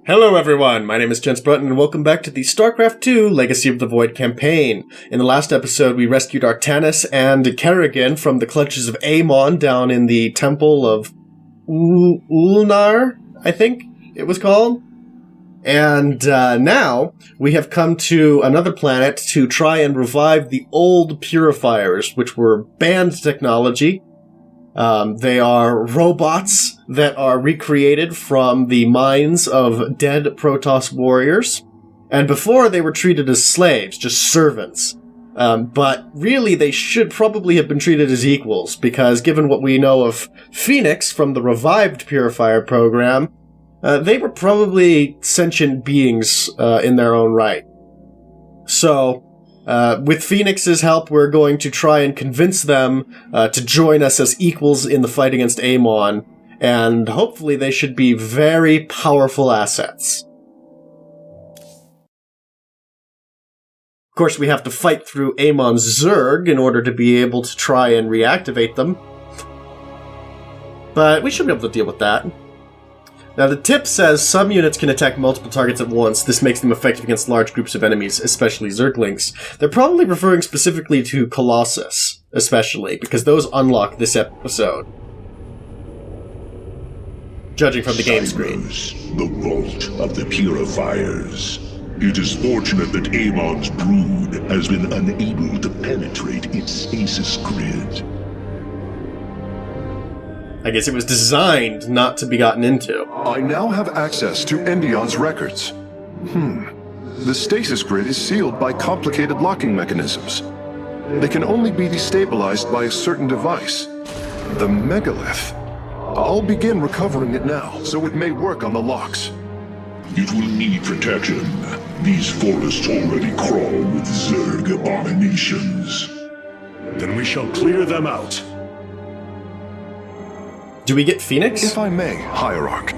Hello everyone, my name is Jens Brunton and welcome back to the StarCraft II Legacy of the Void campaign. In the last episode we rescued Artanis and Kerrigan from the clutches of Amon down in the Temple of Ulnar, I think it was called. And now we have come to another planet to try and revive the old Purifiers, which were banned technology. They are robots that are recreated from the minds of dead Protoss warriors. And before they were treated as slaves, just servants. But really they should probably have been treated as equals, because given what we know of Phoenix from the revived Purifier program, they were probably sentient beings in their own right. So, with Phoenix's help, we're going to try and convince them to join us as equals in the fight against Amon, and hopefully they should be very powerful assets. Of course, we have to fight through Amon's Zerg in order to be able to try and reactivate them. But we should be able to deal with that. Now, the tip says some units can attack multiple targets at once. This makes them effective against large groups of enemies, especially Zerglings. They're probably referring specifically to Colossus, especially, because those unlock this episode. Judging from the game screen. The vault of the Purifiers. It is fortunate that Amon's brood has been unable to penetrate its stasis grid. I guess it was designed not to be gotten into. I now have access to Endion's records. The stasis grid is sealed by complicated locking mechanisms. They can only be destabilized by a certain device. The megalith. I'll begin recovering it now, so it may work on the locks. It will need protection. These forests already crawl with Zerg abominations. Then we shall clear them out. Do we get Phoenix? If I may, Hierarch,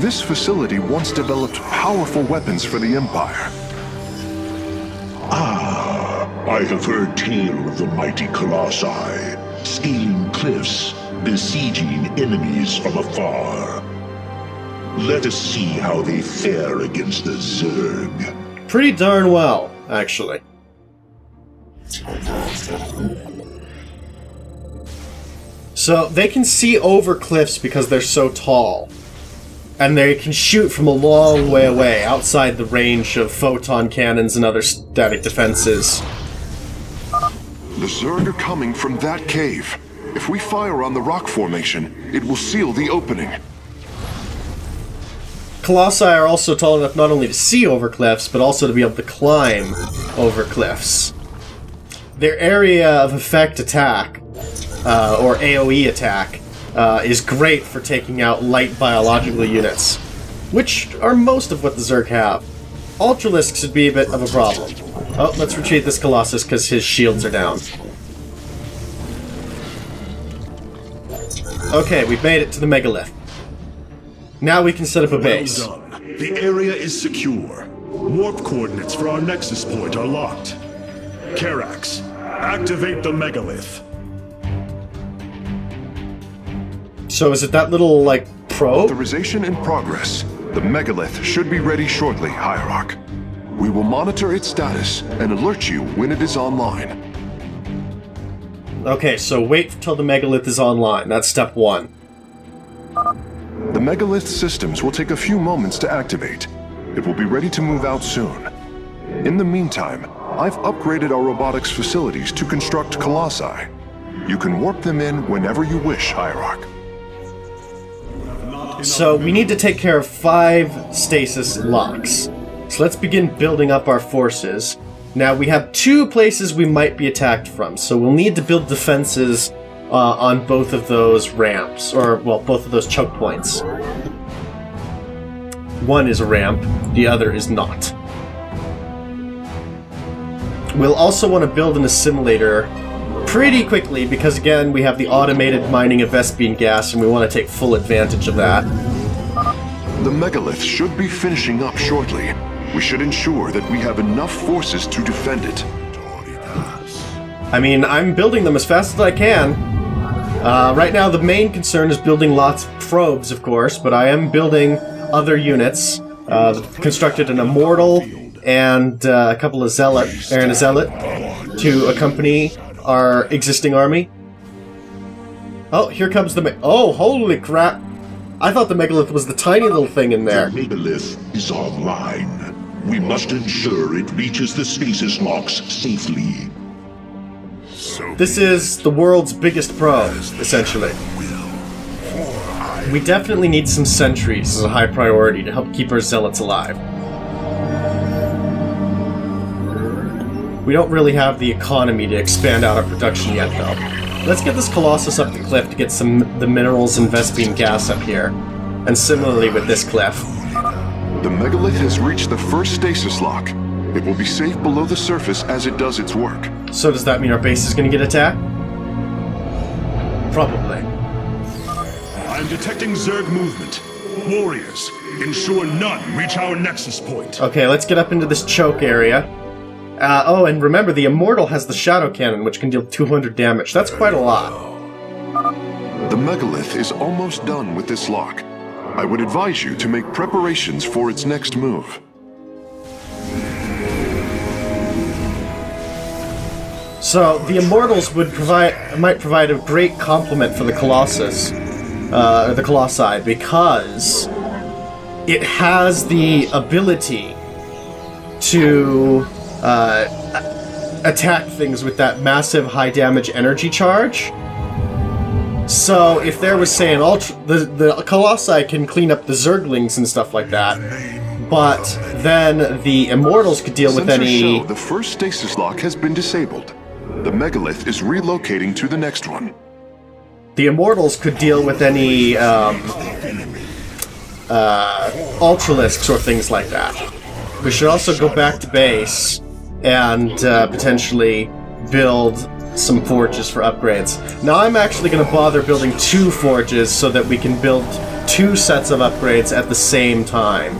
this facility once developed powerful weapons for the Empire. I have heard tale of the mighty colossi, scaling cliffs, besieging enemies from afar. Let us see how they fare against the Zerg. Pretty darn well, actually. So, they can see over cliffs because they're so tall. And they can shoot from a long way away, outside the range of photon cannons and other static defenses. The Zerg are coming from that cave. If we fire on the rock formation, it will seal the opening. Colossi are also tall enough not only to see over cliffs, but also to be able to climb over cliffs. Their area of effect attack, or AoE attack, is great for taking out light biological units, which are most of what the Zerg have. Ultralisks would be a bit of a problem. Oh, let's retreat this Colossus because his shields are down. Okay, we've made it to the megalith. Now we can set up a base. Well done. The area is secure. Warp coordinates for our nexus point are locked. Karax, activate the megalith. So is it that little, like, probe? Authorization in progress. The megalith should be ready shortly, Hierarch. We will monitor its status and alert you when it is online. Okay, so wait till the megalith is online. That's step one. The megalith systems will take a few moments to activate. It will be ready to move out soon. In the meantime, I've upgraded our robotics facilities to construct colossi. You can warp them in whenever you wish, Hierarch. So we need to take care of 5 stasis locks. So let's begin building up our forces. Now we have 2 places we might be attacked from, so we'll need to build defenses on both of those ramps, or, well, both of those choke points. One is a ramp, the other is not. We'll also want to build an assimilator pretty quickly, because again, we have the automated mining of Vespene gas, and we want to take full advantage of that. The megalith should be finishing up shortly. We should ensure that we have enough forces to defend it. I mean, I'm building them as fast as I can. Right now, the main concern is building lots of probes, of course, but I am building other units. constructed an immortal and a couple of a zealot to accompany our existing army. Oh, here comes the oh, holy crap! I thought the megalith was the tiny little thing in there. The megalith is online. We must ensure it reaches the stasis locks safely. This is the world's biggest probe, essentially. We definitely need some sentries as a high priority to help keep our zealots alive. We don't really have the economy to expand out our production yet, though. Let's get this Colossus up the cliff to get the minerals and Vespine gas up here. And similarly with this cliff. The megalith has reached the first stasis lock. It will be safe below the surface as it does its work. So does that mean our base is going to get attacked? Probably. I'm detecting Zerg movement. Warriors, ensure none reach our nexus point. Okay, let's get up into this choke area. Oh, and remember, the Immortal has the Shadow Cannon, which can deal 200 damage. That's quite a lot. The megalith is almost done with this lock. I would advise you to make preparations for its next move. So, the Immortals might provide a great complement for the Colossus, or the Colossi, because it has the ability to attack things with that massive high damage energy charge. So if there was, say, the Colossi can clean up the Zerglings and stuff like that, but then the Immortals could deal with any... Show the first stasis lock has been disabled. The megalith is relocating to the next one. The Immortals could deal with any Ultralisks or things like that. We should also go back to base and potentially build some forges for upgrades. Now I'm actually going to bother building 2 forges so that we can build 2 sets of upgrades at the same time.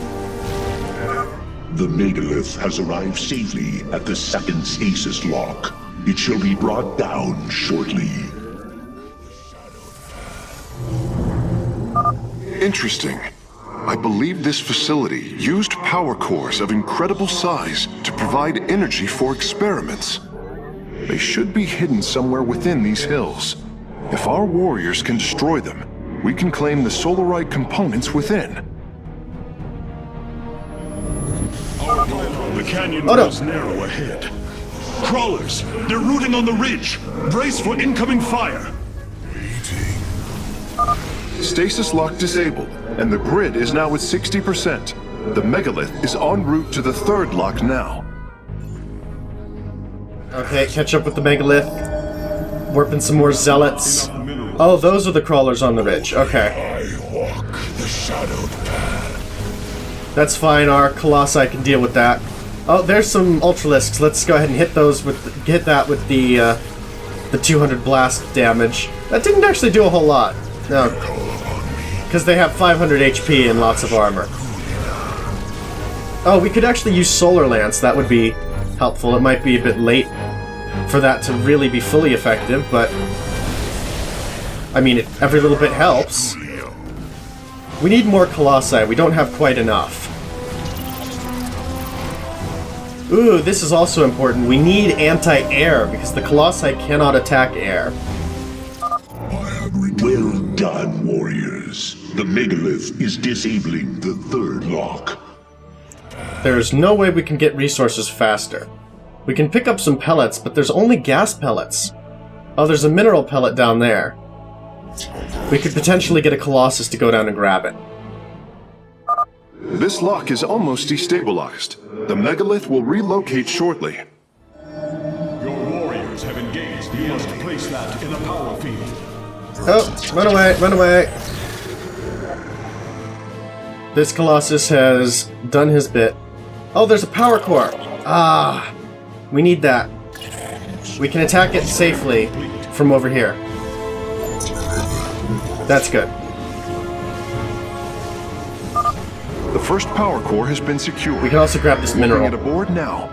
The megalith has arrived safely at the second stasis lock. It shall be brought down shortly. Interesting. I believe this facility used power cores of incredible size to provide energy for experiments. They should be hidden somewhere within these hills. If our warriors can destroy them, we can claim the solarite components within. The canyon grows narrow ahead. Crawlers, they're rooting on the ridge. Brace for incoming fire. Stasis lock disabled, and the grid is now at 60%. The megalith is en route to the 3rd lock now. Okay, catch up with the megalith. Warping some more zealots. Oh, those are the crawlers on the ridge. Okay. I walk the shadowed path. That's fine, our Colossi can deal with that. Oh, there's some Ultralisks. Let's go ahead and hit those with that with the 200 blast damage. That didn't actually do a whole lot. No. Because they have 500 HP and lots of armor. Oh, we could actually use Solar Lance. That would be helpful. It might be a bit late for that to really be fully effective, but... I mean, every little bit helps. We need more Colossi. We don't have quite enough. Ooh, this is also important. We need anti-air, because the Colossi cannot attack air. Well done, warriors. The megalith is disabling the 3rd lock. There's no way we can get resources faster. We can pick up some pellets, but there's only gas pellets. Oh, there's a mineral pellet down there. We could potentially get a Colossus to go down and grab it. This lock is almost destabilized. The megalith will relocate shortly. Your warriors have engaged. You must place that in a power field. Oh, run away, run away. This Colossus has done his bit. Oh, there's a power core. Ah, we need that. We can attack it safely from over here. That's good. The first power core has been secured. We can also grab this mineral. Moving it aboard now.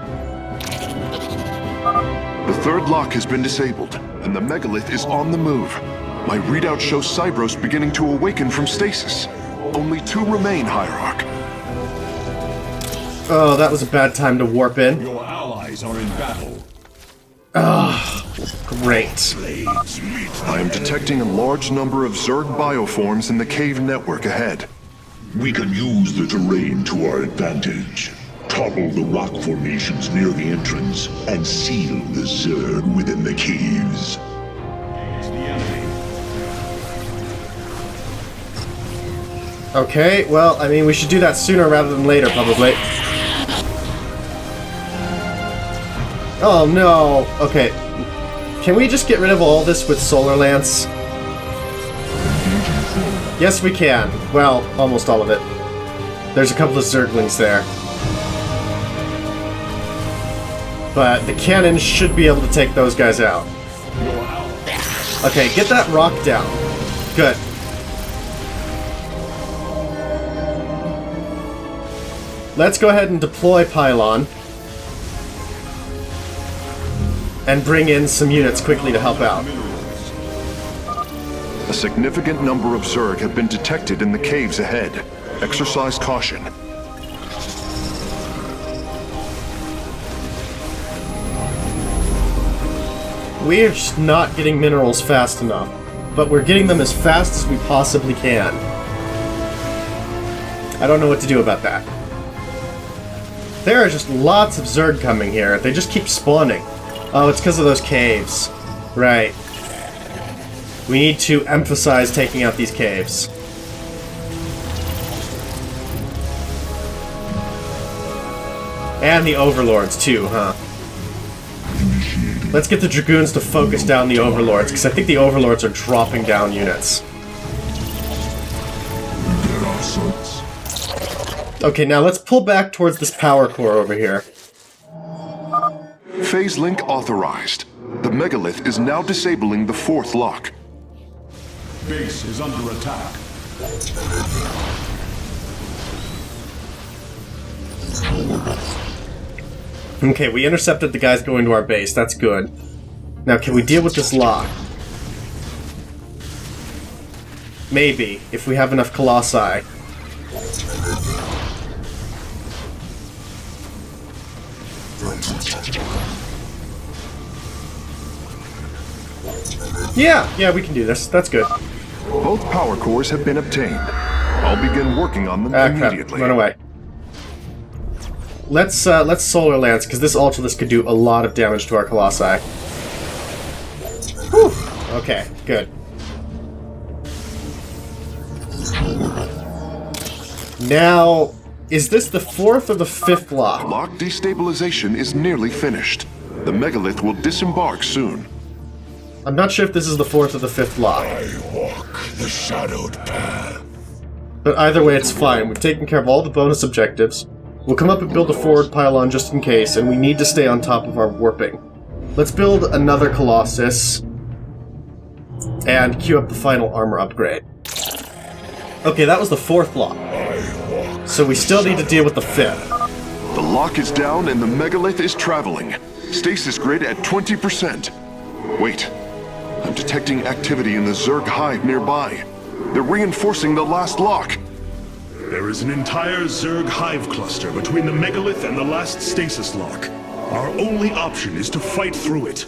The 3rd lock has been disabled, and the megalith is on the move. My readout shows Cybros beginning to awaken from stasis. Only 2 remain, Hierarch. Oh, that was a bad time to warp in. Your allies are in battle. Great. I am detecting a large number of Zerg bioforms in the cave network ahead. We can use the terrain to our advantage. Topple the rock formations near the entrance and seal the Zerg within the caves. Okay, well, I mean, we should do that sooner rather than later, probably. Oh, no. Okay. Can we just get rid of all this with Solar Lance? Yes, we can. Well, almost all of it. There's a couple of Zerglings there. But the cannon should be able to take those guys out. Okay, get that rock down. Good. Let's go ahead and deploy Pylon. And bring in some units quickly to help out. A significant number of Zerg have been detected in the caves ahead. Exercise caution. We're just not getting minerals fast enough, but we're getting them as fast as we possibly can. I don't know what to do about that. There are just lots of Zerg coming here. They just keep spawning. Oh, it's because of those caves. Right. We need to emphasize taking out these caves. And the Overlords, too, huh? Let's get the Dragoons to focus down the Overlords, because I think the Overlords are dropping down units. Okay, now let's pull back towards this power core over here. Phase link authorized. The megalith is now disabling the fourth lock. Base is under attack. Okay, we intercepted the guys going to our base. That's good. Now, can we deal with this lock? Maybe, if we have enough colossi. Yeah, we can do this. That's good. Both power cores have been obtained. I'll begin working on them immediately. Crap. Run away. Let's Solar Lance, because this Ultralisk could do a lot of damage to our Colossi. Whew! Okay, good. Now, is this the fourth or the fifth lock? Lock destabilization is nearly finished. The megalith will disembark soon. I'm not sure if this is the fourth or the fifth lock. I walk the shadowed path. But either way, it's fine. We've taken care of all the bonus objectives. We'll come up and build a forward pylon just in case, and we need to stay on top of our warping. Let's build another Colossus and queue up the final armor upgrade. Okay, that was the fourth lock. So we still need to deal with the fifth. The lock is down and the megalith is traveling. Stasis grid at 20%. Wait. I'm detecting activity in the Zerg hive nearby. They're reinforcing the last lock. There is an entire Zerg hive cluster between the megalith and the last stasis lock. Our only option is to fight through it.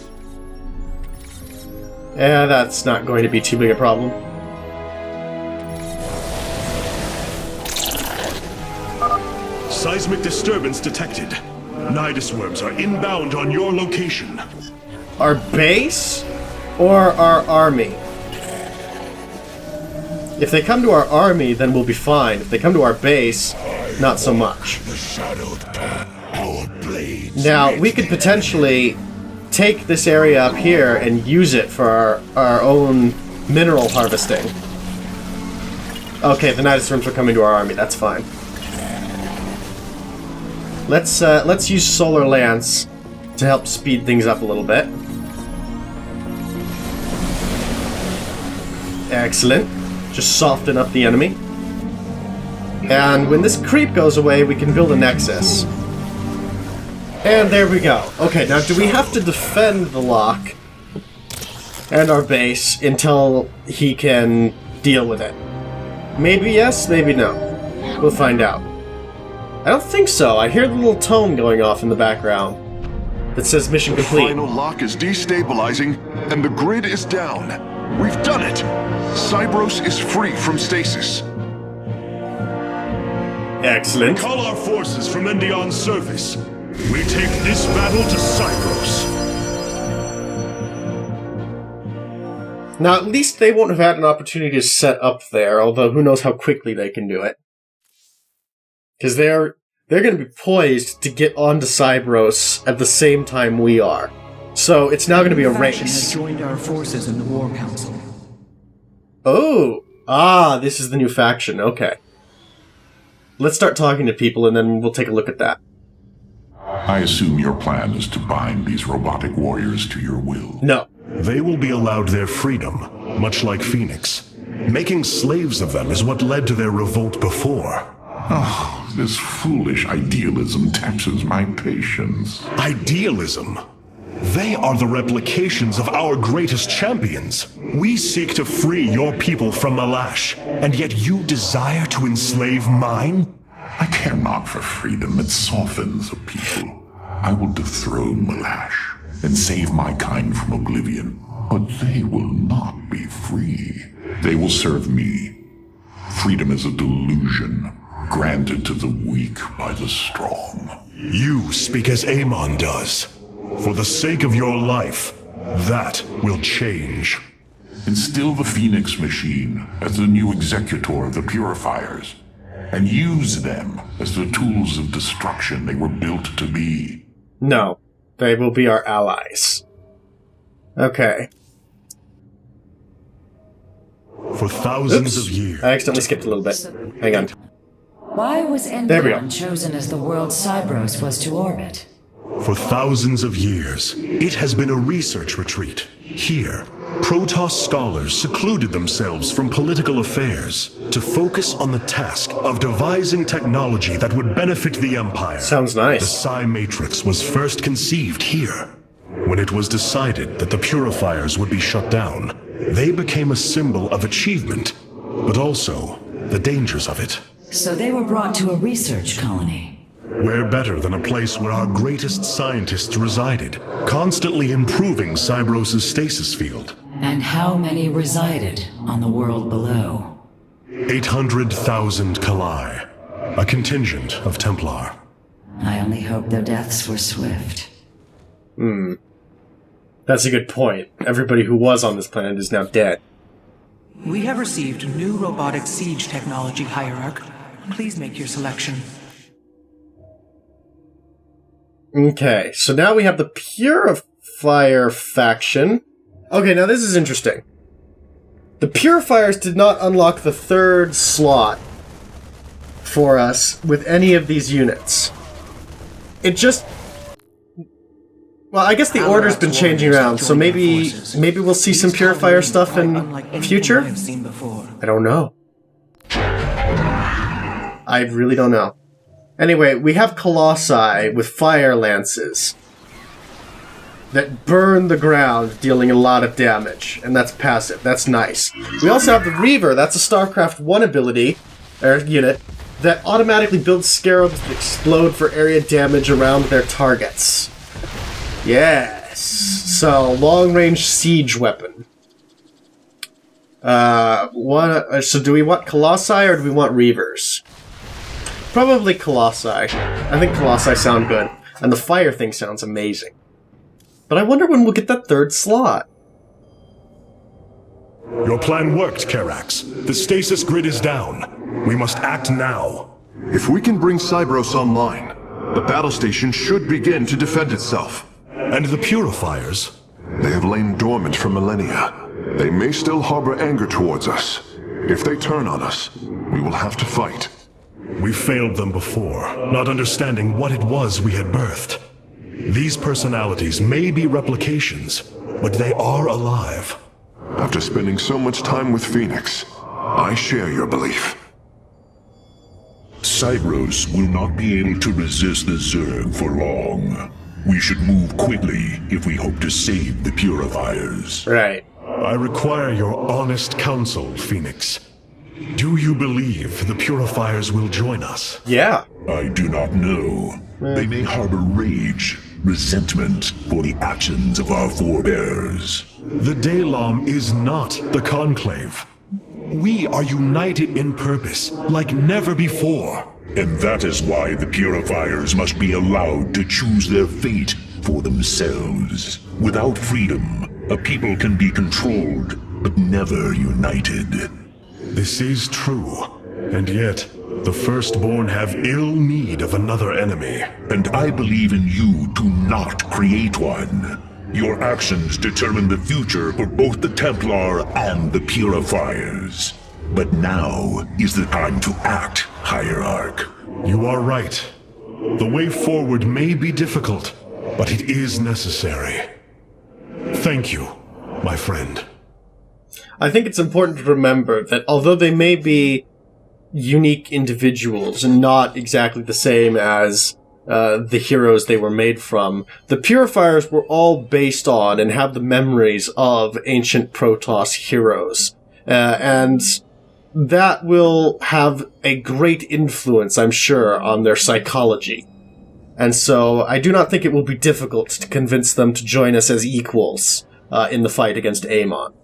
Yeah, that's not going to be too big a problem. Seismic disturbance detected. Nidus worms are inbound on your location. Our base? Or our army? If they come to our army, then we'll be fine. If they come to our base, not so much. Now, we could potentially take this area up here and use it for our own mineral harvesting. Okay, the Nidus worms are coming to our army. That's fine. Let's use Solar Lance to help speed things up a little bit. Excellent. Just soften up the enemy. And when this creep goes away, we can build a nexus. And there we go. Okay, now do we have to defend the lock and our base until he can deal with it? Maybe yes, maybe no. We'll find out. I don't think so. I hear the little tone going off in the background that says mission The complete. final lock is destabilizing, and the grid is down. We've done it! Cybros is free from stasis. Excellent. Call our forces from Endion's surface. We take this battle to Cybros. Now, at least they won't have had an opportunity to set up there, although who knows how quickly they can do it. Because they're going to be poised to get onto Cybros at the same time we are. So it's now going to be a race. Has joined our forces in the War Council. Oh! This is the new faction. Okay. Let's start talking to people, and then we'll take a look at that. I assume your plan is to bind these robotic warriors to your will. No. They will be allowed their freedom, much like Phoenix. Making slaves of them is what led to their revolt before. Oh, this foolish idealism taxes my patience. Idealism? They are the replications of our greatest champions. We seek to free your people from Malash, and yet you desire to enslave mine? I care not for freedom that softens a people. I will dethrone Malash and save my kind from oblivion. But they will not be free. They will serve me. Freedom is a delusion, granted to the weak by the strong. You speak as Amon does. For the sake of your life, that will change. Instill the Phoenix machine as the new executor of the Purifiers, and use them as the tools of destruction they were built to be. No. They will be our allies. Okay. For thousands of years. I accidentally skipped a little bit. Hang on. Why was There we go. Endion chosen as the world Cybros was to orbit? For thousands of years, it has been a research retreat. Here, Protoss scholars secluded themselves from political affairs to focus on the task of devising technology that would benefit the Empire. Sounds nice. The Psi Matrix was first conceived here. When it was decided that the Purifiers would be shut down, they became a symbol of achievement, but also the dangers of it. So they were brought to a research colony. Where better than a place where our greatest scientists resided, constantly improving Cybros' stasis field. And how many resided on the world below? 800,000 colossi, a contingent of Templar. I only hope their deaths were swift. That's a good point. Everybody who was on this planet is now dead. We have received new robotic siege technology, Hierarch. Please make your selection. Okay, so now we have the Purifier faction. Okay, now this is interesting. The Purifiers did not unlock the third slot for us with any of these units. It just... Well, I guess the order's been changing around, so maybe we'll see some Purifier stuff in future? I don't know. I really don't know. Anyway, we have colossi with fire lances that burn the ground, dealing a lot of damage, and that's passive. That's nice. We also have the Reaver. That's a StarCraft I ability, or unit, that automatically builds scarabs that explode for area damage around their targets. Yes. So, long-range siege weapon. So do we want colossi or do we want Reavers? Probably colossi. I think colossi sound good. And the fire thing sounds amazing. But I wonder when we'll get that third slot. Your plan worked, Karax. The stasis grid is down. We must act now. If we can bring Cybros online, the battle station should begin to defend itself. And the Purifiers? They have lain dormant for millennia. They may still harbor anger towards us. If they turn on us, we will have to fight. We failed them before, not understanding what it was we had birthed. These personalities may be replications, but they are alive. After spending so much time with Phoenix, I share your belief. Cybros will not be able to resist the Zerg for long. We should move quickly if we hope to save the Purifiers. Right. I require your honest counsel, Phoenix. Do you believe the Purifiers will join us? Yeah. I do not know. They may harbor rage, resentment for the actions of our forebears. The Daylom is not the Conclave. We are united in purpose, like never before. And that is why the Purifiers must be allowed to choose their fate for themselves. Without freedom, a people can be controlled, but never united. This is true, and yet the Firstborn have ill need of another enemy. And I believe in you to not create one. Your actions determine the future for both the Templar and the Purifiers. But now is the time to act, Hierarch. You are right. The way forward may be difficult, but it is necessary. Thank you, my friend. I think it's important to remember that although they may be unique individuals and not exactly the same as the heroes they were made from, the Purifiers were all based on and have the memories of ancient Protoss heroes. And that will have a great influence, I'm sure, on their psychology. And so I do not think it will be difficult to convince them to join us as equals in the fight against Amon.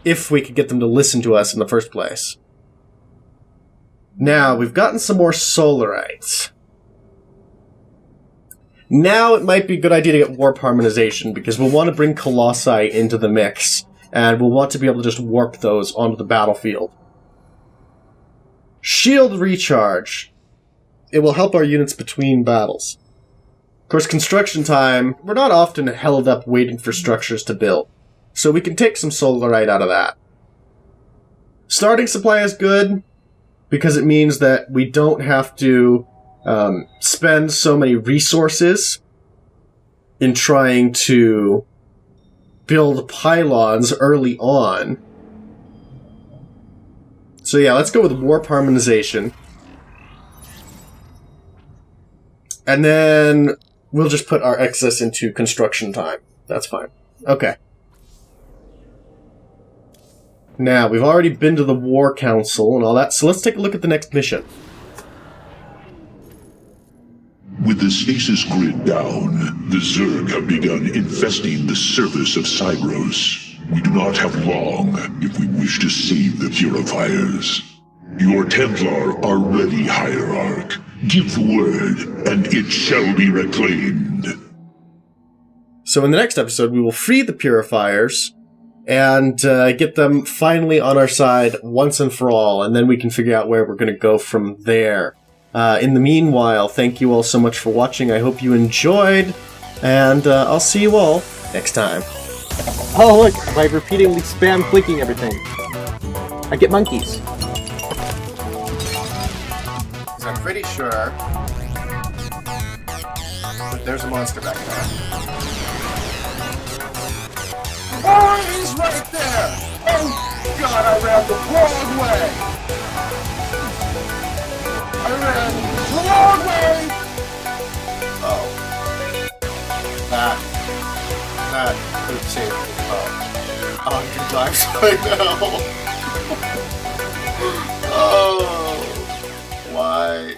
If we could get them to listen to us in the first place. Now, we've gotten some more Solarites. Now it might be a good idea to get warp harmonization, because we'll want to bring colossi into the mix, and we'll want to be able to just warp those onto the battlefield. Shield recharge. It will help our units between battles. Of course, construction time, we're not often held up waiting for structures to build, so we can take some Solarite out of that. Starting supply is good, because it means that we don't have to spend so many resources in trying to build pylons early on. So yeah, let's go with warp harmonization. And then we'll just put our excess into construction time. That's fine. Okay. Now, we've already been to the War Council and all that, so let's take a look at the next mission. With the stasis grid down, the Zerg have begun infesting the surface of Cybros. We do not have long if we wish to save the Purifiers. Your Templar are ready, Hierarch. Give the word, and it shall be reclaimed. So in the next episode, we will free the Purifiers and get them finally on our side once and for all, and then we can figure out where we're going to go from there. In the meanwhile, thank you all so much for watching. I hope you enjoyed, and I'll see you all next time. Oh look, by repeatedly spam clicking everything, I get monkeys. I'm pretty sure that there's a monster back there. Oh, he's right there! Oh god, I ran the wrong way! I ran the wrong way! Oh. That could have saved me. Oh, good lives right now. Oh. Why?